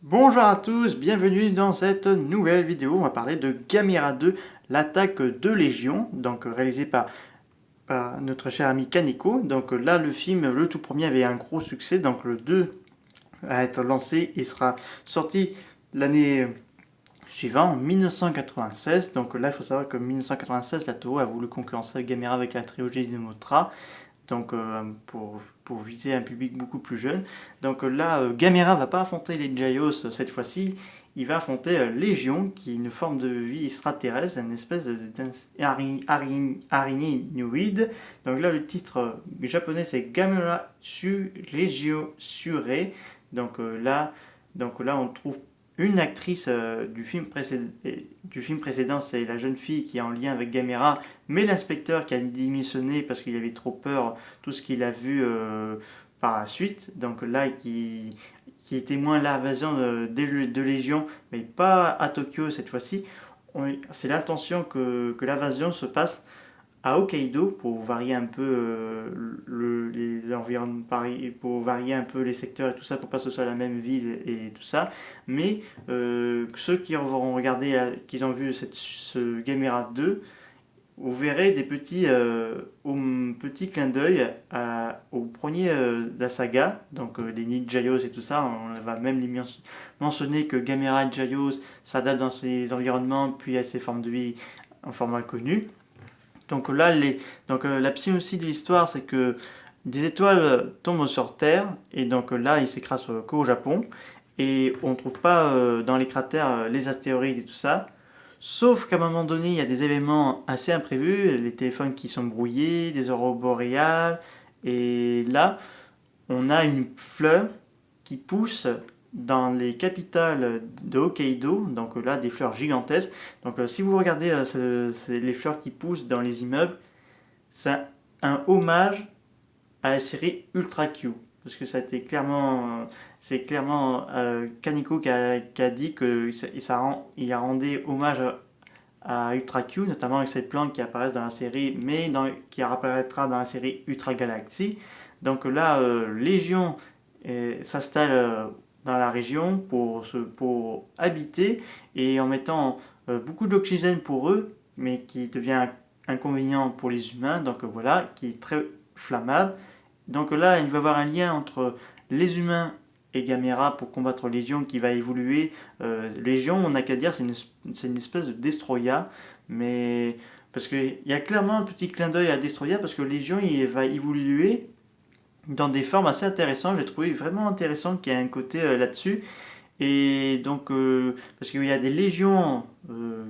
Bonjour à tous, bienvenue dans cette nouvelle vidéo. On va parler de Gamera 2, l'attaque de Légion, donc réalisé par notre cher ami Kaneko. Donc là, le film, le tout premier avait un gros succès, donc le 2 va être lancé et sera sorti l'année suivante, en 1996. Donc là, il faut savoir que 1996, la Toho a voulu concurrencer Gamera avec la trilogie de Motra. Donc pour viser un public beaucoup plus jeune. Donc là, Gamera va pas affronter les Jaios cette fois-ci, il va affronter Légion, qui est une forme de vie extraterrestre, une espèce d'araignée. Donc là, le titre japonais c'est Gamera Su Legio Sure. Donc là, on trouve une actrice du film précédent, c'est la jeune fille qui est en lien avec Gamera, mais l'inspecteur qui a démissionné parce qu'il avait trop peur tout ce qu'il a vu par la suite. Donc là, qui est témoin de l'invasion de Légion, mais pas à Tokyo cette fois-ci. C'est l'intention que l'invasion se passe à Hokkaido pour varier un peu les environnements, pour varier un peu les secteurs et tout ça, pour pas que ce soit la même ville et tout ça. Mais ceux qui auront regardé, qui ont vu ce Gamera 2, vous verrez des petits clins d'œil au premier de la saga, donc les Ninjayos et tout ça. On va même les mentionner que Gamera et Jaios s'adaptent dans ces environnements, puis à ces formes de vie en format connu. Donc là, la psy de l'histoire, c'est que des étoiles tombent sur Terre, et donc là, ils s'écrasent qu'au Japon, et on ne trouve pas dans les cratères les astéroïdes et tout ça. Sauf qu'à un moment donné, il y a des événements assez imprévus, les téléphones qui sont brouillés, des aurores boréales, et là, on a une fleur qui pousse dans les capitales de Hokkaido, donc là des fleurs gigantesques. Donc si vous regardez les fleurs qui poussent dans les immeubles, c'est un hommage à la série Ultra Q. Parce que ça a été clairement, c'est clairement Kaneko qui a dit qu'il a rendu hommage à Ultra Q, notamment avec cette plante qui apparaît dans la série, mais qui apparaîtra dans la série Ultra Galaxy. Donc là, Légion s'installe dans la région pour habiter, et en mettant beaucoup d'oxygène pour eux, mais qui devient inconvénient pour les humains, donc voilà, qui est très flammable. Donc là, il va y avoir un lien entre les humains et Gamera pour combattre Légion qui va évoluer. Légion, on n'a qu'à dire, c'est une espèce de Destroya, mais parce qu'il y a clairement un petit clin d'œil à Destroya, parce que Légion il va évoluer dans des formes assez intéressantes. J'ai trouvé vraiment intéressant qu'il y ait un côté là-dessus. Et donc, parce qu'il y a des légions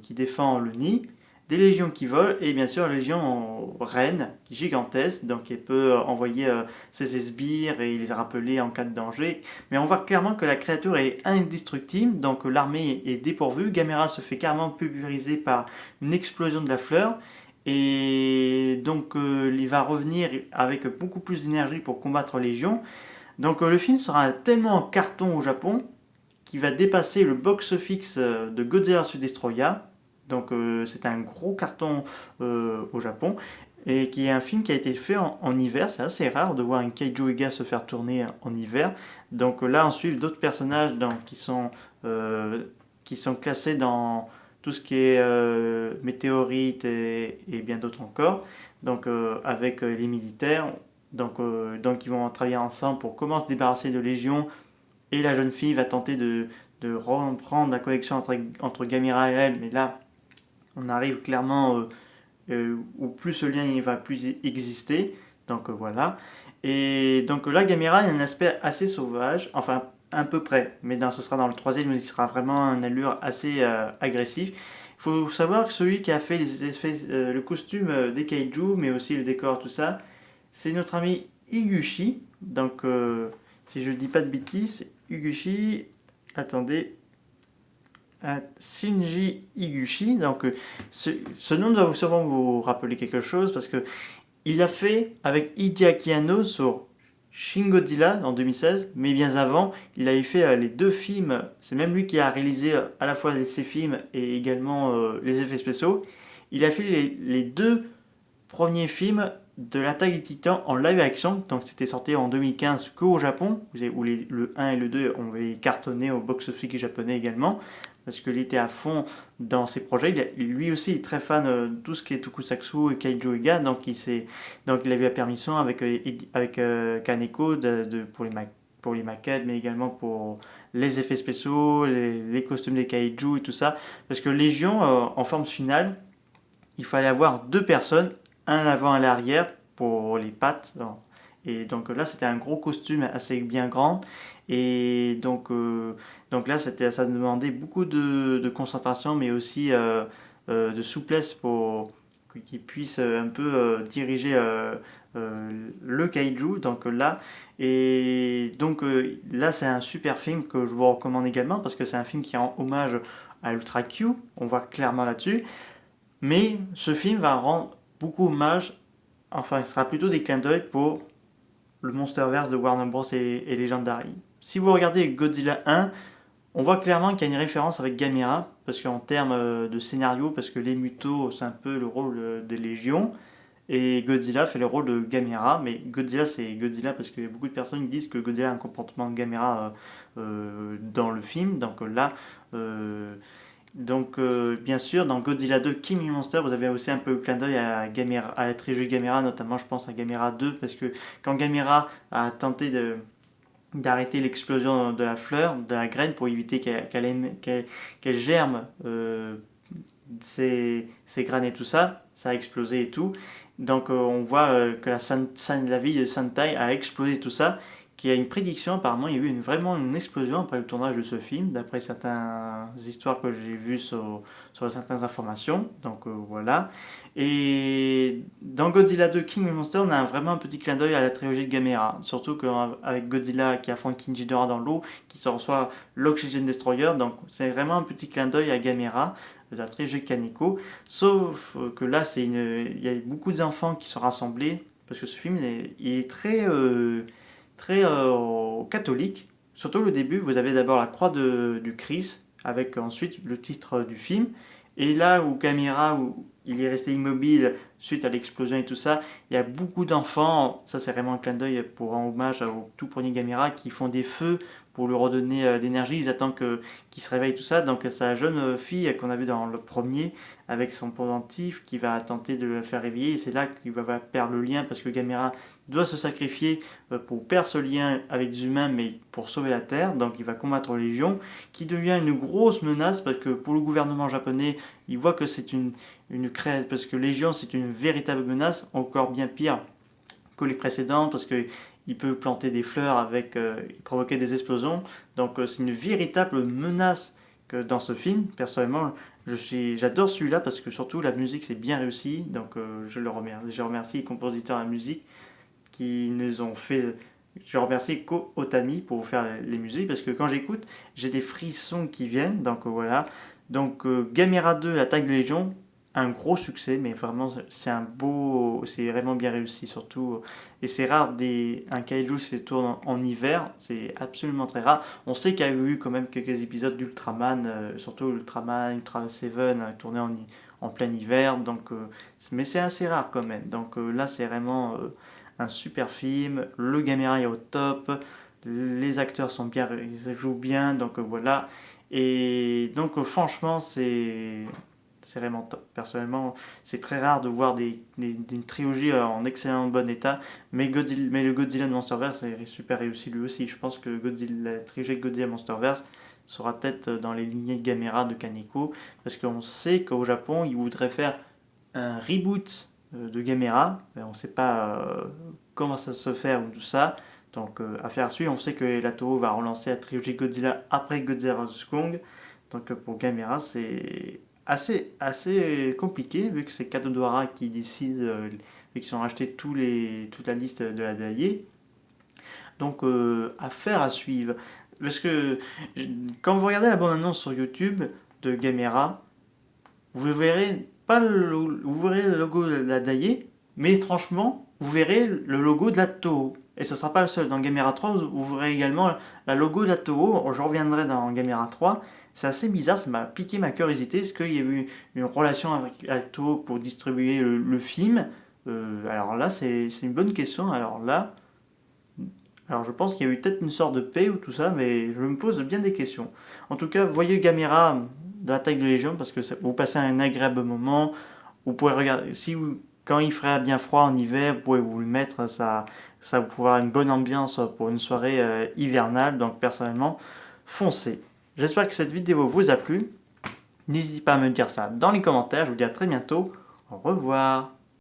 qui défendent le nid, des légions qui volent, et bien sûr, la légion reine, gigantesque, donc elle peut envoyer ses sbires et les rappeler en cas de danger. Mais on voit clairement que la créature est indestructible, donc l'armée est dépourvue. Gamera se fait carrément pulvériser par une explosion de la fleur. Et donc il va revenir avec beaucoup plus d'énergie pour combattre Légion. Donc le film sera tellement en carton au Japon qui va dépasser le box-office de Godzilla vs Destroya. Donc c'est un gros carton au Japon, et qui est un film qui a été fait en hiver. C'est assez rare de voir un Kaiju Ega se faire tourner en hiver. Donc là on suit d'autres personnages qui sont classés dans tout ce qui est météorites et bien d'autres encore. Donc avec les militaires, donc ils vont travailler ensemble pour comment se débarrasser de Légion, et la jeune fille va tenter de reprendre la connexion entre Gamera et elle, mais là, on arrive clairement où plus ce lien il va plus exister. Donc voilà. Et donc là, Gamera a un aspect assez sauvage, enfin à peu près, mais ce sera dans le troisième, il sera vraiment une allure assez agressive. Il faut savoir que celui qui a fait les effets, le costume des kaiju, mais aussi le décor, tout ça, c'est notre ami Higuchi. Donc, si je ne dis pas de bêtises, Higuchi, attendez, Shinji Higuchi. Donc, ce nom doit sûrement vous rappeler quelque chose, parce que il a fait avec Hideaki Anno sur Shin Godzilla en 2016, mais bien avant, il avait fait les deux films. C'est même lui qui a réalisé à la fois ces films et également les effets spéciaux. Il a fait les deux premiers films de l'attaque des Titans en live action. Donc c'était sorti en 2015 qu'au Japon, où le 1 et le 2 ont cartonné au box-office japonais également, parce qu'il était à fond dans ses projets. Lui aussi il est très fan de tout ce qui est Tokusatsu et Kaiju Ega, donc il a eu la permission avec Kaneko pour les maquettes, mais également pour les effets spéciaux, les costumes des Kaiju et tout ça. Parce que Légion, en forme finale, il fallait avoir deux personnes, un à l'avant et à l'arrière pour les pattes. Et donc là, c'était un gros costume assez bien grand. Et donc là, ça demandait beaucoup de concentration, mais aussi de souplesse pour qu'il puisse un peu diriger le kaiju. Donc là, là, c'est un super film que je vous recommande également parce que c'est un film qui rend hommage à Ultra Q. On voit clairement là-dessus. Mais ce film va rendre beaucoup hommage, enfin, il sera plutôt des clins d'œil pour le Monsterverse de Warner Bros. Et Legendary. Si vous regardez Godzilla 1, on voit clairement qu'il y a une référence avec Gamera, parce qu'en termes de scénario, parce que les Mutos, c'est un peu le rôle des Légions, et Godzilla fait le rôle de Gamera, mais Godzilla, c'est Godzilla parce que beaucoup de personnes disent que Godzilla a un comportement de Gamera dans le film, donc là. Bien sûr, dans Godzilla 2 King of Monsters, vous avez aussi un peu le clin d'œil à la trilogie Gamera, notamment je pense à Gamera 2, parce que quand Gamera a tenté d'arrêter l'explosion de la fleur, de la graine, pour éviter qu'elle germe ses graines et tout ça, ça a explosé et tout. Donc on voit que la ville de Sentai a explosé tout ça, qu'il y a une prédiction, apparemment il y a eu vraiment une explosion après le tournage de ce film, d'après certaines histoires que j'ai vues sur certaines informations, donc voilà. Et dans Godzilla 2 King of Monsters, on a vraiment un petit clin d'œil à la trilogie de Gamera, surtout qu'avec Godzilla qui affronte King Ghidorah dans l'eau, qui se reçoit l'Oxygen Destroyer, donc c'est vraiment un petit clin d'œil à Gamera de la trilogie Kaneko, sauf que là il y a beaucoup d'enfants qui sont rassemblés, parce que ce film il est très catholique. Surtout le début, vous avez d'abord la croix du Christ, avec ensuite le titre du film. Et là où Gamera, où il est resté immobile suite à l'explosion et tout ça, il y a beaucoup d'enfants, ça c'est vraiment un clin d'œil pour un hommage au tout premier Gamera, qui font des feux pour lui redonner l'énergie, ils attendent qu'il se réveille tout ça. Donc sa jeune fille qu'on a vu dans le premier, avec son pendentif, qui va tenter de le faire réveiller, et c'est là qu'il va perdre le lien, parce que Gamera doit se sacrifier pour perdre ce lien avec les humains, mais pour sauver la Terre. Donc il va combattre Légion, qui devient une grosse menace, parce que pour le gouvernement japonais, il voit que c'est parce que Légion c'est une véritable menace, encore bien pire que les précédentes, parce que il peut planter des fleurs il provoquer des explosions. Donc c'est une véritable menace que dans ce film. Personnellement, j'adore celui-là parce que surtout la musique c'est bien réussi. Donc je remercie les compositeurs de la musique qui nous ont fait. Je remercie Ko Otami pour faire les musiques, parce que quand j'écoute, j'ai des frissons qui viennent. Donc voilà. Donc Gamera 2, l'attaque de Légion, un gros succès, mais vraiment c'est vraiment bien réussi surtout. Et c'est rare un kaiju qui se tourne en hiver, c'est absolument très rare. On sait qu'il y a eu quand même quelques épisodes d'Ultraman, surtout Ultraman, Ultra Seven, tourné en plein hiver, mais c'est assez rare quand même. Donc là c'est vraiment un super film, le Gamera est au top, les acteurs sont bien, ils jouent bien, donc voilà. Et donc franchement c'est vraiment top. Personnellement, c'est très rare de voir une trilogie en excellent bon état, mais le Godzilla de Monsterverse est super réussi lui aussi. Je pense que la trilogie Godzilla Monsterverse sera peut-être dans les lignées de Gamera de Kaneko, parce qu'on sait qu'au Japon, ils voudraient faire un reboot de Gamera, mais on ne sait pas comment ça se faire ou tout ça. Donc affaire à suivre. On sait que la Toho va relancer la trilogie Godzilla après Godzilla vs Kong. Donc pour Gamera, c'est assez compliqué, vu que c'est Katodora qui décide, vu qu'ils ont racheté toute la liste de la Daiei. Donc affaire à suivre. Parce que quand vous regardez la bande-annonce sur YouTube de Gamera, vous verrez vous verrez le logo de la Daiei, mais étrangement, vous verrez le logo de la Toho. Et ce ne sera pas le seul. Dans Gamera 3, vous verrez également la logo de la Toho. Je reviendrai dans Gamera 3. C'est assez bizarre, ça m'a piqué ma curiosité. Est-ce qu'il y a eu une relation avec la Toho pour distribuer le film? Alors là, c'est une bonne question. Alors je pense qu'il y a eu peut-être une sorte de paix ou tout ça, mais je me pose bien des questions. En tout cas, voyez Gamera de l'attaque de Légion parce que vous passez un agréable moment. Vous pouvez regarder, quand il ferait bien froid en hiver, vous pouvez vous le mettre, ça vous pourra avoir une bonne ambiance pour une soirée hivernale. Donc personnellement, foncez. J'espère que cette vidéo vous a plu. N'hésitez pas à me dire ça dans les commentaires. Je vous dis à très bientôt. Au revoir.